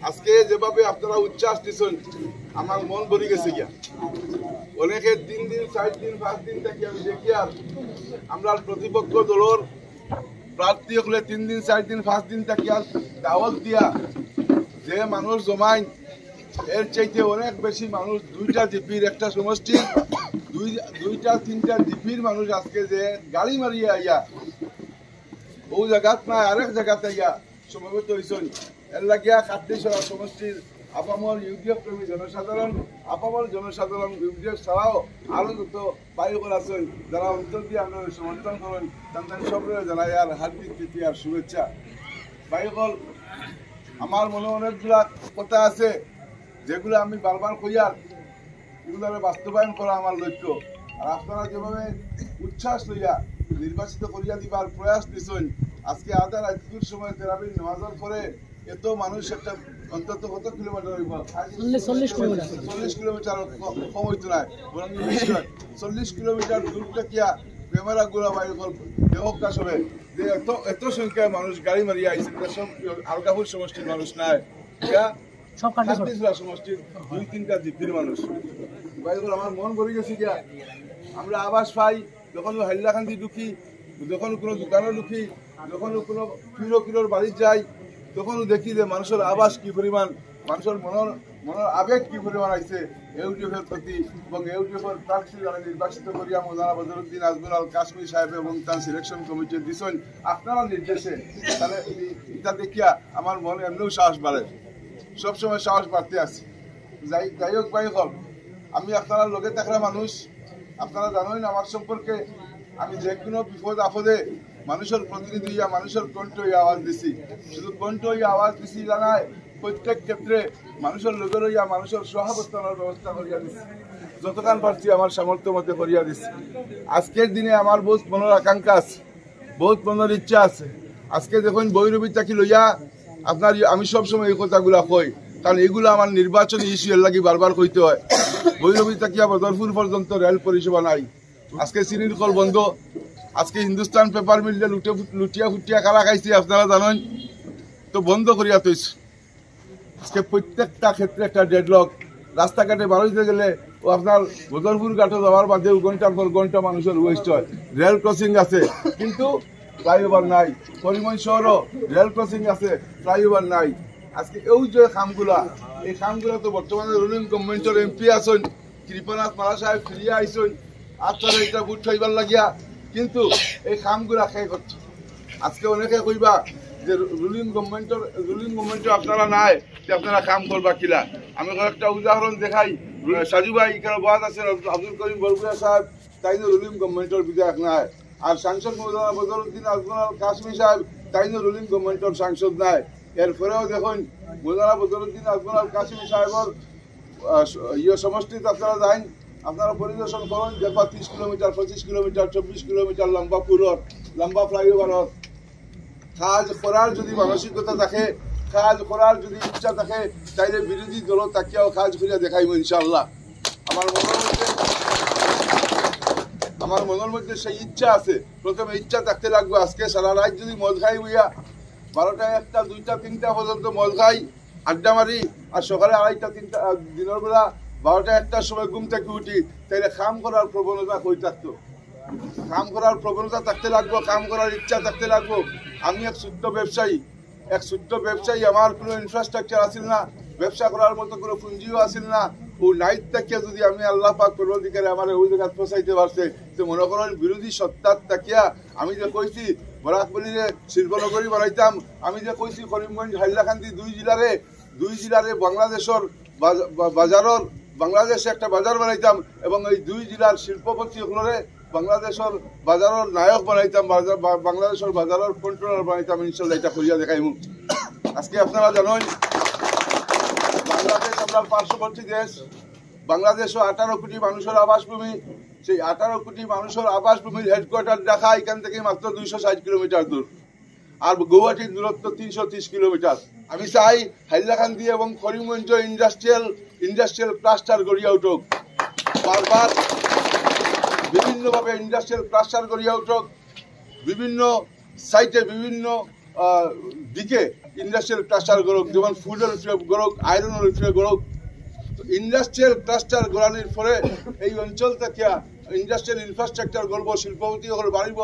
আজকে যেভাবে আপনারা উচ্ছ্বাস দিচ্ছেন আমার মন ভরে গেছে গিয়া। অনেকে 3 দিন 4 দিন 5 দিন থেকে আমি দেখি আর আমরা প্রতিপক্ষ দলের প্রার্থী হলে 3 দিন 4 দিন 5 দিন থেকে আর দাওয়াত দিয়া যে মানুষ জমাইন এর চাইতে অনেক বেশি মানুষ, 2টা জিপির একটা সমষ্টি, 2টা 3টা জিপির মানুষ আজকে যে গাড়ি মারিয়া আইয়া ও জায়গাত না আরেক জায়গাতে আইয়া সমবেত হয়েছেন। এর লাগিয়া কাটলিছড়া সমষ্টির আপামর ইউডিএফ প্রেমী জনসাধারণ, আপামর জনসাধারণ ইউডিএফ ছাড়াও আরো যত বায়ুকর আছেন যারা অন্তর দিয়ে আপনারা সমর্থন করেন তাদের সবরে জানাই আর হার্দিক প্রীতি আর শুভেচ্ছা। বায়ুকল আমার মনে অনেকগুলা কথা আছে যেগুলো আমি বারবার কইয়ার এগুলো বাস্তবায়ন করা আমার লক্ষ্য। আর আপনারা যেভাবে উচ্ছ্বাস লইয়া নির্বাচিত করিয়া দিবার প্রয়াস দিচ্ছেন, আজকে আধা রাত্রির সময় তেরাবির নামাজের পরে এত মানুষ একটা অন্তত কত কিলোমিটার হইব? 40 কিলোমিটার কম হইতো না, বরং 40 কিলোমিটার দূর থেকে ক্যামেরা গুলা বাইরে দেহকা সবে যে এত সংখ্যায় মানুষ গাড়ি মারিয়া আইছে, সব আলগাপুর সমষ্টির মানুষ নাই, সমষ্টির 2-3টা জিপির মানুষ। বাইরে আমার মন ভরে গেছে গিয়া। আমরা আবাস পাই যখন হাইলাকান্দি ঢুকি, যখন কোনো দোকানে ঢুকি, যখন কোনো কিলোর বাড়ি যাই, তখন দেখি যে মানুষের আবাস কি পরিমাণ, মানুষের মনের আবেগ কি পরিমাণ আইছে ইউডিএফের প্রতি। এবং ইউডিএফের প্রার্থী যারা নির্বাচিত করিয়া মৌলানা বদরুদ্দিন আজমল আল কাশ্মীর সাহেব এবং তার সিলেকশন কমিটি দিচ্ছেন আপনারা নির্দেশে, তাহলে এটা দেখিয়া আমার মনে এমনিও সাহস বাড়ে, সবসময় সাহস বাড়তে আছে। যাই হোক ভাই হল, আমি আপনারা লগে থাকা মানুষ, আপনারা জানেন আমার সম্পর্কে আমি যে কোনো বিপদ আপদে মানুষের প্রতিনিধি হইয়া মানুষের কণ্ঠ হইয়া আওয়াজ দিছি। শুধু কণ্ঠ হইয়া আওয়াজ দিছি জানায়, প্রত্যেক ক্ষেত্রে মানুষের লোক হইয়া মানুষের সহাবস্থানের ব্যবস্থা করিয়া দিছি, যতক্ষণ পারছি আমার সামর্থ্য মতে করিয়া দিছি। আজকের দিনে আমার বহুত মনের আকাঙ্ক্ষা আছে, বহুত মনের ইচ্ছা আছে। আজকে যখন বৈরবী চাকি লইয়া আপনার আমি সবসময় এই কথাগুলা কই, কারণ এগুলো আমার নির্বাচনী ইস্যু, এর লাগি বারবার কইতে হয়। বৈরবী চাকিয়া বদরপুর পর্যন্ত রেল পরিষেবা নাই, আজকে চিনির কল বন্ধ, আজকে হিন্দুস্তান পেপার মিলে লুটিয়া ফুটিয়া কারা খাইছে আপনারা জানেন, তো বন্ধ করিয়া তৈছে। আজকে প্রত্যেকটা ক্ষেত্রে একটা ডেডলক। রাস্তাঘাটে বাড়িতে গেলে ও আপনার বদরপুর ঘাটে যাওয়ার বাদেও ঘন্টার পর ঘন্টা মানুষের ওয়েস্ট হয়। রেল ক্রসিং আছে কিন্তু ফ্লাইওভার নাই, করিমগঞ্জ শহরও রেল ক্রসিং আছে, ফ্লাইওভার নাই। আজকে এই যে কামগুলা, এই কামগুলা তো বর্তমানে রুলিং গভর্নমেন্টের এমপি আছেন কৃপনাথ মালা সাহেব ফিরিয়া আইসেন আপনারা এটা বুট খাইবার লাগিয়া, কিন্তু এই কামগুলা খাই করছে। আজকে অনেকে কইবা যে রুলিং গভর্নমেন্টের আপনারা নাই, আপনারা কাম করবা কিলা। আমি একটা উদাহরণ দেখাই, সাজু ভাই এখানে বাদ আছেন, আব্দুল করিম বরগুয়া সাহেব, তাই রুলিং গভর্নমেন্টের বিধায়ক নাই। আর সাংসদ মৌলানা বদরুদ্দিন আজমল আল কাশ্মীর সাহেব, তাই রুলিং গভর্নমেন্টের সাংসদ নাই। এরপরেও দেখুন মৌলানা বদরুদ্দিন আজমল আল কাশ্মীর সাহেবের সমষ্টিতে আপনারা যান, আপনারা পরিদর্শন করুন, দেখবা 30 কিলোমিটার 25 কিলোমিটার 24 কিলোমিটার লম্বা পুরর, লম্বা ফ্লাইওভারত কাজ করার যদি মানসিকতা থাকে, কাজ করার যদি ইচ্ছা থাকে, তাইলে বিরোধী দল তাকিয়াও কাজ করিয়া দেখাইব ইনশাআল্লাহ। আমার মনের মধ্যে সেই ইচ্ছা আছে, প্রথমে ইচ্ছা থাকতে লাগবে। আজকে সারা রাত যদি মদ খাই হইয়া 12টা 1টা 2টা 3টা পর্যন্ত মদ খাই, আড্ডা মারি, আর সকালে 2টা 3টা দিনের বেলা 12টা 1টার সময় ঘুম থেকে উঠি, তাইলে কাম করার প্রবণতা কই থাকতো? কাম করার প্রবণতা থাকতে লাগবো, কাম করার ইচ্ছা থাকতে লাগবো। আমি এক ছোট্ট ব্যবসায়ী, আমার কোনো ইনফ্রাস্ট্রাকচার আসিল না, ব্যবসা করার মতো কোনো পুঁজিও আসিল না। ও নাইট তাকিয়া যদি আমি আল্লাহ পাক পরবর্তীকালে আমার ওই জায়গা পৌঁছাইতে পারছে, তো মনে করেন বিরোধী সত্তার তাকিয়া আমি যে কইছি বরাকবলিরে শিল্পনগরী বানাইতাম, আমি যে কইছি করিমগঞ্জ হাইলাকান্দি 2 জেলারে বাংলাদেশে একটা বাজার বানাইতাম, এবং এই 2 জেলার শিল্পপতি হলরে বাংলাদেশের বাজারের নায়ক বানাইতাম, বাংলাদেশের বাজারের কন্ট্রোলার বানাইতাম, ইনশাল্লাহ এটা করিয়া দেখাইমু। আজকে আপনারা জানেন বাংলাদেশ আমরা পার্শ্ববর্তী দেশ, বাংলাদেশও 18 কোটি মানুষের আবাসভূমি, সেই 18 কোটি মানুষের আবাসভূমির হেডকোয়ার্টার ঢাকা এখান থেকে মাত্র 260 কিলোমিটার দূর, আর গৌহাটির দূরত্ব 330 কিলোমিটার। আমি চাই হাইলাকান্দি এবং করিমগঞ্জ ইন্ডাস্ট্রিয়াল ক্লাস্টার গড়িয়া উঠুক, বারবার বিভিন্নভাবে ইন্ডাস্ট্রিয়াল ক্লাস্টার গড়িয়া উঠুক, বিভিন্ন সাইটে বিভিন্ন দিকে ইন্ডাস্ট্রিয়াল ক্লাস্টার গড়ক, যেমন ফুডের উপরে গড়ক, আয়রনের উপরে গড়ক। ইন্ডাস্ট্রিয়াল ক্লাস্টার গড়ানোর পরে এই অঞ্চল থেকে ইন্ডাস্ট্রিয়াল ইনফ্রাস্ট্রাকচার গড়ব, শিল্পপতি বাড়িব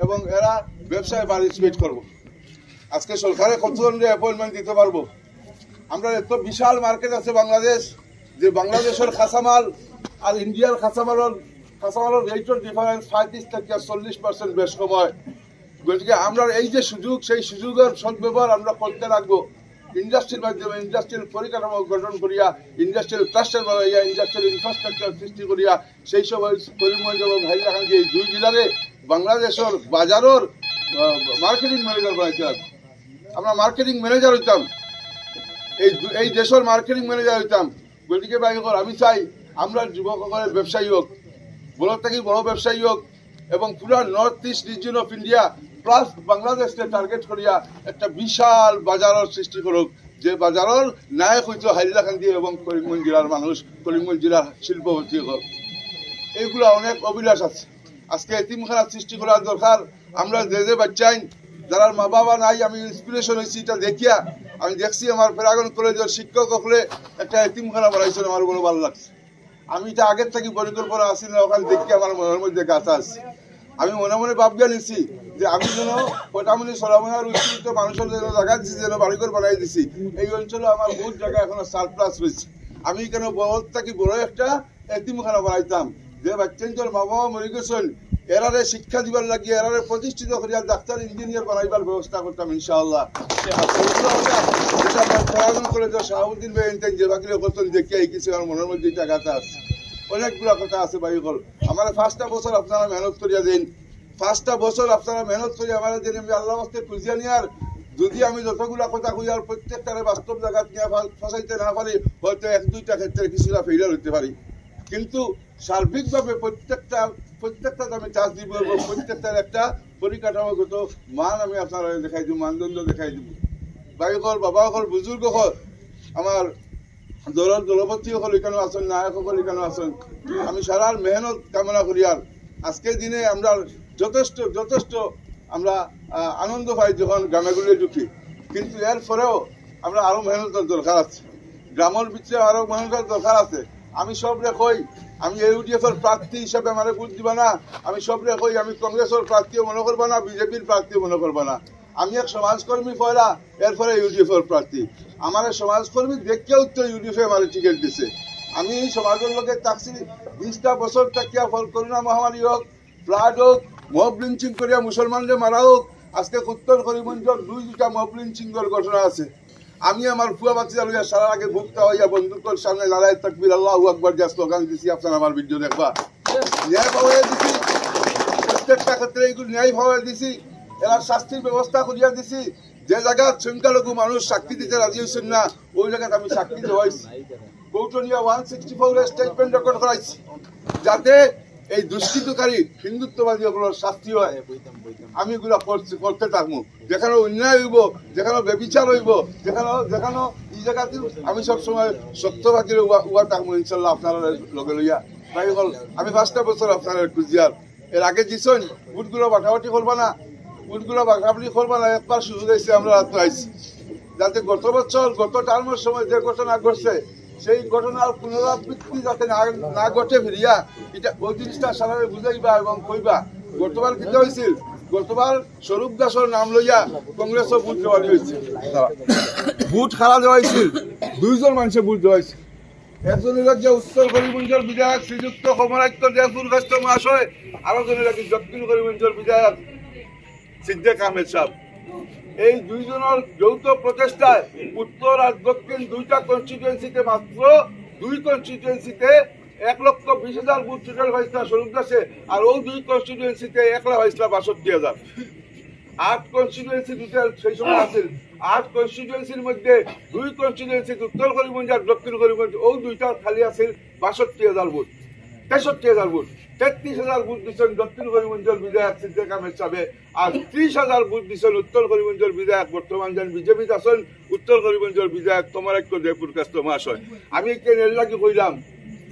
এবং এরা ব্যবসায় পার্টিসিপেট করব। আজকে সরকারে কতজনকে অ্যাপয়েন্টমেন্ট দিতে পারবো? আমরা এত বিশাল মার্কেট আছে বাংলাদেশ, যে বাংলাদেশের কাঁচামাল আর ইন্ডিয়ার কাঁচামালের রেটের ডিফারেন্স 35 থেকে 40% বেশ কম হয়। গতিকে আমরা এই যে সুযোগ, সেই সুযোগের সদ্ব্যবহার আমরা করতে রাখবো। ইন্ডাস্ট্রির মাধ্যমে ইন্ডাস্ট্রিয়াল পরিকাঠামো গঠন করিয়া, ইন্ডাস্ট্রিয়াল ক্লাস্টার বানাইয়া, ইন্ডাস্ট্রিয়াল ইনফ্রাস্ট্রাকচার সৃষ্টি করিয়া সেই সব করিমগঞ্জ এবং হাইলাকান্দি এই দুই জেলারে বাংলাদেশের বাজারের মার্কেটিং ম্যানেজার বানাইতে হবে। আমরা মার্কেটিং ম্যানেজার হইতাম, এই দেশের মার্কেটিং ম্যানেজার হইতাম। গতিকে ভাই আমি চাই আমরা যুবকসকলের ব্যবসায়ী হোক, বড় থেকে বড় ব্যবসায়ী হোক এবং পুরা north east reason of India plus বাংলাদেশকে টার্গেট করিয়া একটা বিশাল বাজারের সৃষ্টি করুক, যে বাজারের নায়ক হইতো হাইলাকান্দি এবং করিমগঞ্জ জেলার মানুষ, করিমগঞ্জ জেলার শিল্পপতি হোক। এইগুলা অনেক অভিলাষ আছে। আজকে এতিমখানা সৃষ্টি করার দরকার। আমরা যে বাচ্চাই যারা মা বাবা নাই, আমি ইন্সপিরেশন হয়েছি এটা দেখিয়া। আমি দেখছি আমার প্যারাগন কলেজের শিক্ষক হলে একটা এতিমখানা বানাইছিল, আমার বড় ভালো লাগছে। আমি এটা আগের থেকে পরিকল্পনা আসি না, ওখানে দেখি আমার মনের মধ্যে গাছা আছে। আমি মনে মনে ভাবিয়া নিছি যে আমি যেন পটামনি সরামনার উচ্চিত মানুষের যেন জায়গা দিচ্ছি, যেন বাড়িঘর বানাই দিছি। এই অঞ্চলে আমার বহুত জায়গা এখনো সারপ্লাস রয়েছে। আমি কেন বড় থাকি বড় একটা এতিমখানা বানাইতাম, যে বাচ্চাদের মা বাবা মরে গেছেন, এরারে শিক্ষা দিবার লাগিয়ে এরারে প্রতিষ্ঠিত করিয়া ডাক্তার ইঞ্জিনিয়ার বানাইবার ব্যবস্থা করতাম ইনশাআল্লাহ। পড়াশোনা করে যে শাহাবুদ্দিন ভাই যে বাকি করতেন দেখিয়া কিছু আমার মনের মধ্যে এটা গাথা আছে। অনেকগুলা কথা আছে ভাই হল। আমার 5টা বছর আপনারা মেহনত করিয়া দিন, 5টা বছর আপনারা মেহনত করিয়া আমার দিন। আমি আল্লাহ বাস্তে খুঁজিয়া নিয়ার যদি আমি যতগুলা কথা কই আর প্রত্যেকটারে বাস্তব জায়গা নিয়ে ফসাইতে না পারি, হয়তো 1-2টা ক্ষেত্রে কিছুটা ফেইলার হইতে পারি, কিন্তু সার্বিকভাবে প্রত্যেকটা আমি চাষ দিব এবং প্রত্যেকটার একটা পরিকাঠামোগত মান আমি আপনারা দেখাই দিব, মানদণ্ড দেখাই দিব। ভাই হল, বাবা হল, বুজুর্গ হল, আমার দলের দলপতি সকল এখানে আছেন, নায়ক সকল এখানে আছেন। আমি সারার মেহনত কামনা করি। আর আজকের দিনে আমরা যথেষ্ট আমরা আনন্দ পাই যখন গ্রামেগুলি ঢুকি, কিন্তু এর পরেও আমরা আরো মেহনতের দরকার আছে, গ্রামের ভিতরে আরো মেহনতের দরকার আছে। আমি সব রেখই, আমি ইউডিএফ এর প্রার্থী হিসাবে আমার ভোট দিবা না, আমি সব রেখই, আমি কংগ্রেসের প্রার্থীও মনে করবা না, বিজেপির প্রার্থীও মনে করবা না। আমি এক সমাজকর্মী পয়লা, এরপরে ইউডিএফ এর প্রার্থী। আমার সমাজকর্মী দেখিয়াও তো ইউডিএফ আমার টিকিট দিছে। আমি সমাজের লোকে থাকছি 20টা বছর থাকিয়া, ফল করোনা মহামারী হোক, ফ্লাড হোক, মব লিঞ্চিং করিয়া মুসলমানদের মারা হোক। আজকে উত্তর করিমগঞ্জের 2টা মব লিঞ্চিংয়ের ঘটনা আছে। আমি আমার ফুয়া বাচ্চা লইয়া সারা আগে ভুক্তা হইয়া বন্দুকের সামনে নারায় তাকবীর আল্লাহু আকবার দিয়া স্লোগান দিছি। আপনারা আমার ভিডিও দেখবা, ন্যায় পাওয়া দিছি, প্রত্যেকটা ক্ষেত্রে এইগুলো ন্যায় পাওয়া দিছি। এরা শাস্তির ব্যবস্থা করিয়া দিছি। যে জায়গা সংখ্যালঘু মানুষ সাক্ষী দিতে রাজি হয়েছেন না, ওই জায়গাতে আমি সাক্ষী দেওয়াইছি। কৌটনিয়া 164 স্টেটমেন্ট রেকর্ড করাইছি, যাতে এই দুষ্কৃতকারী হিন্দুত্ববাদী সকলের শাস্তি হয়। আমি এগুলা করতে থাকবো। যেখানে অন্যায় হইব, যেখানে ব্যভিচার হইব, যেখানে এই জায়গাতে আমি সবসময় সত্যবাদী উয়া থাকবো ইনশাল্লাহ আপনারা লগে লইয়া। তাই হল আমি 5টা বছর আপনারা খুঁজিয়ার। এর আগে দিছেন ভোটগুলো বাটাবাটি করবা না, ভোটগুলো বাটাবাটি করবা না, একবার সুযোগ হয়েছে আমরা আইছি, যাতে গত বছর গত টার্মের সময় যে ঘটনা ঘটছে সেই ঘটনার পুনরাবৃত্তি যাতে না ঘটে ফিরিয়া, এটা ওই জিনিসটা সারারে বুঝাইবা এবং কইবা। গতবার কি হয়েছিল, গতবার স্বরূপ দাসের নাম লইয়া কংগ্রেসও ভোট দেওয়া হয়েছে, ভোট খারা দেওয়া হয়েছিল, 2জন মানুষের ভোট দেওয়া হয়েছে। একজনের রাজ্যে উত্তর করিমগঞ্জের বিধায়ক শ্রীযুক্ত কমলাক্য জয়পুরগ্রস্ত মহাশয়, আরো জনের রাজ্যে দক্ষিণ করিমগঞ্জের বিধায়ক সিদ্দিক আহমেদ সাহেব। এই 2জনের যৌথ প্রচেষ্টায় উত্তর আর দক্ষিণ 2টা কনস্টিটুয়েন্সিতে মাত্র 2 কনস্টিটুয়েন্সিতে 1,20,000 ভোট টোটাল হয়েছিল স্বরূপ দাসে, আর ওই 2 কনস্টিটুয়েন্সিতে একলা হয়েছিল 62,000। 8 কনস্টিটুয়েন্সি টোটাল সেই সময় আছে। 8 কনস্টিটুয়েন্সির মধ্যে 2 কনস্টিটুয়েন্সি উত্তর করিমগঞ্জ আর দক্ষিণ করিমগঞ্জ, ওই 2টা খালি আছে 62,000 ভোট, 63,000 ভোট। 33,000 ভোট দিচ্ছেন দক্ষিণ করিমগঞ্জের বিধায়ক সিদ্দিক আহমেদ সাহেব, আর 30,000 ভোট দিচ্ছেন উত্তর করিমগঞ্জের বিধায়ক বর্তমান যান বিজেপিতে আছেন উত্তর করিমগঞ্জের বিধায়ক কমলাক্য জয়পুরগ্রস্ত মহাশয়। আমি কেন এর লাগি কইলাম,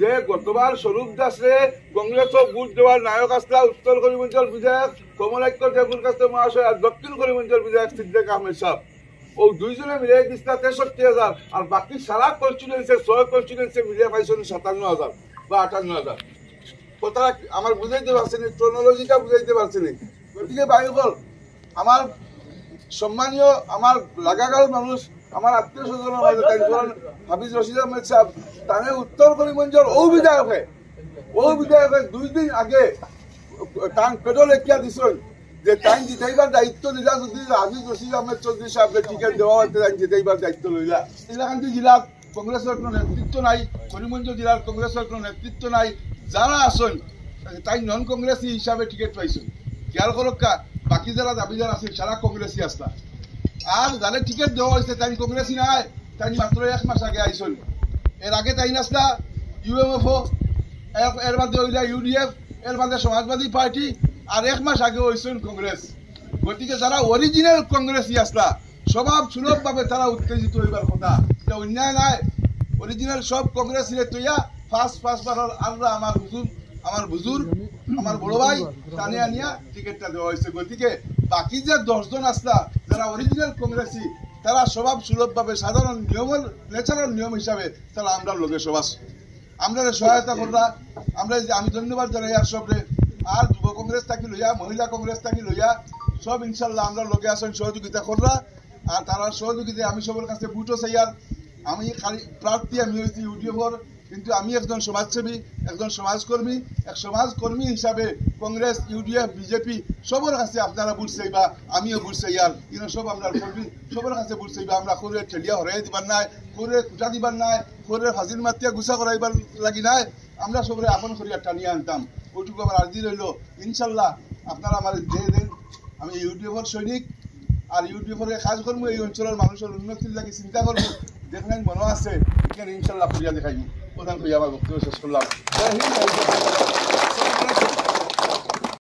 যে গতবার স্বরূপ দাসে কংগ্রেসও ভোট দেওয়ার নায়ক আসলা উত্তর করিমগঞ্জের বিধায়ক কমলাক্য টেবুল কাস্ত মহাশয় আর দক্ষিণ করিমগঞ্জের বিধায়ক সিদ্দিক আহমেদ সাহেব ও দুইজনে মিলে দিচ্ছিল 63,000 আর বাকি সারা কনস্টিটুয়েন্সি 6 কনস্টিটুয়েন্সি মিলিয়ে পাইছেন 57,000 বা 58,000 কথা আমার বুঝাইতে পারছি না ক্রোনোলজিটা বুঝাইতে পারছি না গতিকে ভাইসকল আমার সম্মানীয় আমার লাগাগাল মানুষ আমার আত্মীয় স্বজনের মাঝে হাফিজ রশিদ আহমেদ সাহেব তানে উত্তর করিমগঞ্জের ও বিধায়কে 2 দিন আগে তান পেডো লেখিয়া দিছেন যে তাই জিতাইবার দায়িত্ব নিলা যদি হাফিজ রশিদ আহমেদ চৌধুরী সাহেবকে টিকেট দেওয়া হতে তাই জিতাইবার দায়িত্ব লইলা ইলাকান্দি জেলার কংগ্রেসের কোনো নেতৃত্ব নাই করিমগঞ্জ জেলার কংগ্রেসের কোনো নেতৃত্ব নাই যারা আসেন তাই নন কংগ্রেসি হিসাবে টিকেট পাইছেন খেয়াল করক্কা বাকি যারা দাবিদার আছে সারা কংগ্রেসি আসলা আর যারা টিকেট দেওয়া হয়েছে তাই কংগ্রেসি নাই তাই মাত্র 1 মাস আগে আইসন এর আগে তাই আসলা ইউএমএফও এর বাদে হইলা ইউডিএফ এর বাদে সমাজবাদী পার্টি আর 1 মাস আগে হয়েছেন কংগ্রেস গতিকে যারা অরিজিনাল কংগ্রেসি আসলা স্বভাব সুলভভাবে তারা উত্তেজিত হইবার কথা এটা অন্যায় নাই অরিজিনাল সব কংগ্রেসিরে তৈয়া ফার্স্ট বারের আমরা আমার বুজুর আমার বড় ভাই টানে আনিয়া টিকিটটা দেওয়া হয়েছে গতিকে বাকি যে 10 জন আসলা যারা অরিজিনাল কংগ্রেসি তারা স্বভাব সুলভভাবে সাধারণ নিয়মের ন্যাচারাল নিয়ম হিসাবে তারা আমরা লোকে সবাস আমরা সহায়তা কররা আমরা আমি ধন্যবাদ জানাই আর সবরে আর যুব কংগ্রেস থাকি লইয়া মহিলা কংগ্রেস থাকি লইয়া সব ইনশাল্লাহ আমরা লোকে আসেন সহযোগিতা কররা আর তারা সহযোগিতায় আমি সবার কাছে বুটও চাই আর আমি খালি প্রার্থী আমি হয়েছি ইউডিএফর কিন্তু আমি একজন সমাজসেবী একজন সমাজকর্মী হিসাবে কংগ্রেস ইউডিএফ বিজেপি সবার কাছে আপনারা ভোট চাইবা আমিও ভোট চাই আর কিন্তু সব আপনার কর্মী সবার কাছে ভোট চাইবা আমরা করে ঠেলিয়া হরাই দিবার নাই করে কুটা দিবার নাই করে ফাজিল মাতিয়া গুছা করাইবার লাগি নাই আমরা সবরে আপন করিয়া টানিয়ে আনতাম ওইটুকু আমার আর্জি রইল ইনশাল্লাহ আপনারা আমার যে দেন আমি ইউডিএফর সৈনিক আর ইউডিএফের কাজ করবো এই অঞ্চলের মানুষের উন্নতির লাগি চিন্তা করবো যেখানে মনে আছে এখানে ইনশাল্লাহ করিয়া দেখাইব প্রধান করিয়া আমার বক্তব্য শেষ করলাম।